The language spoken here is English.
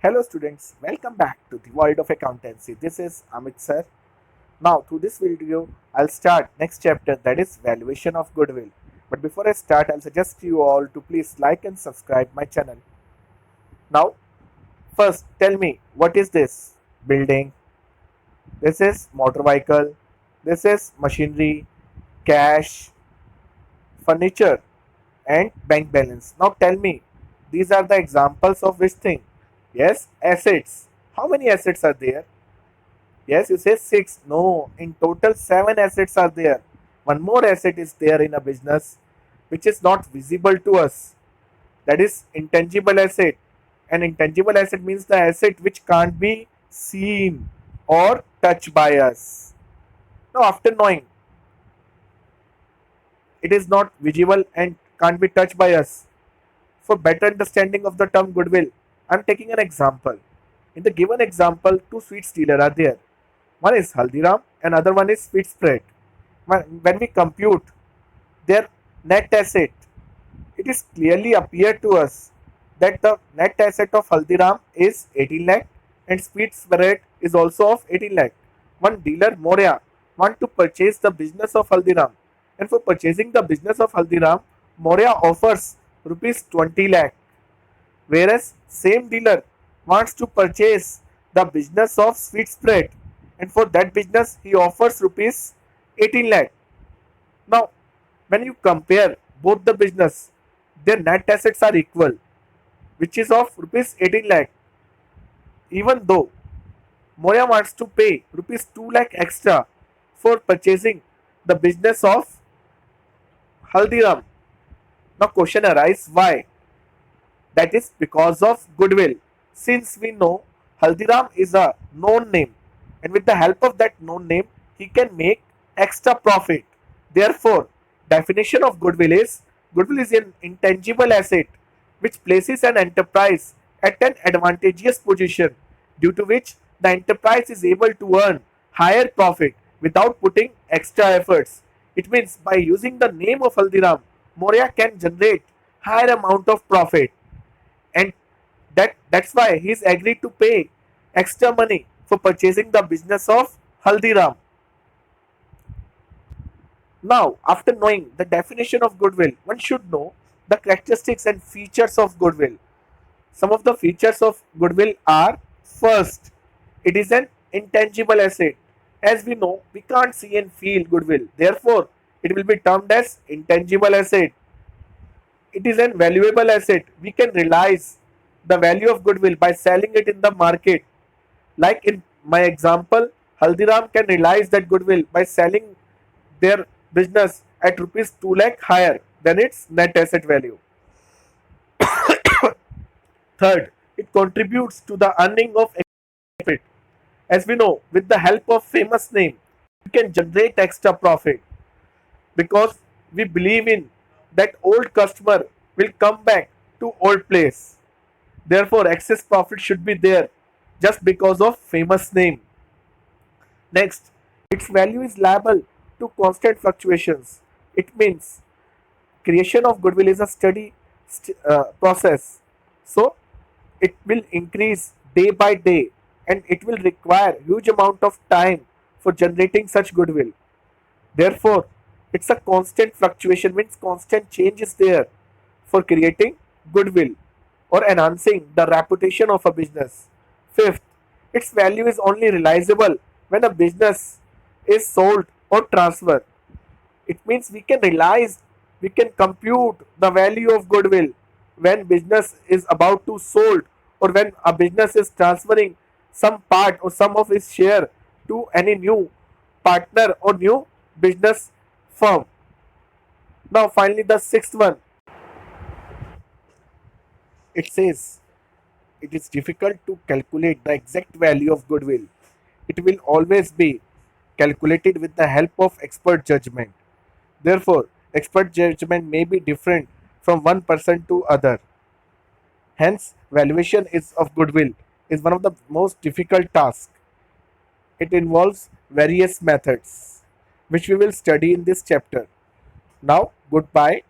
Hello students, welcome back to the world of accountancy. This is Amit sir. Now through this video, I'll start next chapter, that is valuation of goodwill. But before I start, I'll suggest you all to please like and subscribe my channel. Now first tell me, what is this? Building, this is motor vehicle, this is machinery, cash, furniture and bank balance. Now tell me, these are the examples of which thing? Yes, assets. How many assets are there? Yes, you say six. No, in total seven assets are there. One more asset is there in a business which is not visible to us. That is intangible asset. An intangible asset means the asset which can't be seen or touched by us. Now, after knowing it is not visible and can't be touched by us, for better understanding of the term goodwill, I am taking an example. In the given example, two sweets dealers are there. One is Haldiram, and other one is Sweet Spread. When we compute their net asset, it is clearly appear to us that the net asset of Haldiram is 18 lakh and Sweet Spread is also of 18 lakh. One dealer, Moria, want to purchase the business of Haldiram, and for purchasing the business of Haldiram, Moria offers rupees 20 lakh, whereas same dealer wants to purchase the business of Sweet Spread, and for that business he offers rupees 18 lakh. Now when you compare both the business, their net assets are equal, which is of rupees 18 lakh, even though Moya wants to pay rupees 2 lakh extra for purchasing the business of Haldiram. Now question arises, why? That is because of goodwill. Since we know Haldiram is a known name, and with the help of that known name, he can make extra profit. Therefore, definition of goodwill is an intangible asset which places an enterprise at an advantageous position, due to which the enterprise is able to earn higher profit without putting extra efforts. It means by using the name of Haldiram, Moria can generate higher amount of profit, and that's why he's agreed to pay extra money for purchasing the business of Haldiram. Now, after knowing the definition of goodwill, one should know the characteristics and features of goodwill. Some of the features of goodwill are: first, it is an intangible asset. As we know, we can't see and feel goodwill. Therefore, it will be termed as intangible asset. It is an valuable asset. We can realize the value of goodwill by selling it in the market. Like in my example, Haldiram can realize that goodwill by selling their business at rupees 2 lakh higher than its net asset value. Third, it contributes to the earning of profit. As we know, with the help of famous name, we can generate extra profit because we believe in that old customer will come back to old place. Therefore, excess profit should be there just because of famous name. Next, its value is liable to constant fluctuations. It means creation of goodwill is a steady process. So it will increase day by day, and it will require huge amount of time for generating such goodwill. Therefore, it's a constant fluctuation, means constant change is there for creating goodwill or enhancing the reputation of a business. Fifth, its value is only realizable when a business is sold or transferred. It means we can realize, we can compute the value of goodwill when business is about to sold, or when a business is transferring some part or some of its share to any new partner or new business firm. Now finally the sixth one, it says it is difficult to calculate the exact value of goodwill. It will always be calculated with the help of expert judgment. Therefore, expert judgment may be different from one person to other. Hence, valuation is of goodwill is one of the most difficult tasks. It involves various methods which we will study in this chapter. Now, goodbye.